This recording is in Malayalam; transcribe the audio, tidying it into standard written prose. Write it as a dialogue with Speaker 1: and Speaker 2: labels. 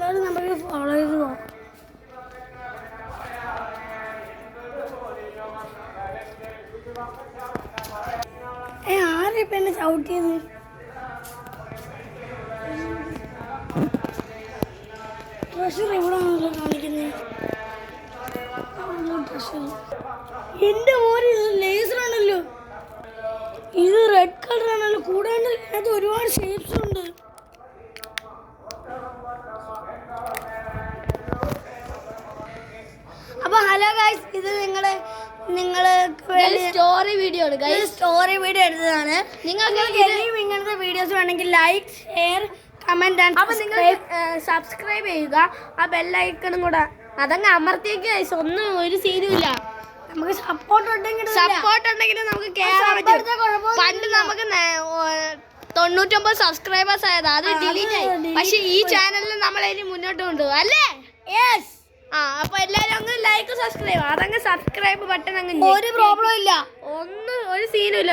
Speaker 1: എന്തായാലും നമുക്ക് ഫോളോ ചെയ്ത് പോകാം. ആരെ എന്നെ ചവിട്ടിയത്? ട്രഷർ എവിടെയാണല്ലോ കാണിക്കുന്നത്? എന്റെ മോന് ലേസർ ആണല്ലോ, ഇത് റെഡ് കളർ ആണല്ലോ. കൂടാണ്ട് അത് ഒരുപാട് ഷേപ്സ് ഉണ്ട്. അപ്പൊ ഹലോ ഗൈസ്, ഇത് നിങ്ങൾക്ക് സ്റ്റോറി വീഡിയോ എടുത്തതാണ്. നിങ്ങൾക്ക് ഇങ്ങനത്തെ വീഡിയോസ് വേണമെങ്കിൽ like, share, comment and subscribe ചെയ്യുക. ആ ബെല്ലൈക്കണും കൂടെ അതങ്ങ് അമർത്തിയേക്ക് ഗൈസ്. ഒന്നും ഒരു സീനും ഇല്ല. നമുക്ക് സപ്പോർട്ട് ഉണ്ടെങ്കിൽ നമുക്ക് കേറാൻ പറ്റും. പണ്ട് നമുക്ക് 99 സബ്സ്ക്രൈബേഴ്സ് ആയത്, അത് ഡിലീറ്റ് ആയി. പക്ഷെ ഈ ചാനലിൽ നമ്മൾ അതിന് മുന്നോട്ട് കൊണ്ടുപോകും അല്ലേ? യെസ്. അപ്പൊ എല്ലാരും അങ്ങ് ലൈക്ക്, സബ്സ്ക്രൈബ്, അതങ്ങ് സബ്സ്ക്രൈബ് ബട്ടൺ അങ്ങ് ഒരു പ്രോബ്ലം ഇല്ല, ഒരു സീനും ഇല്ല.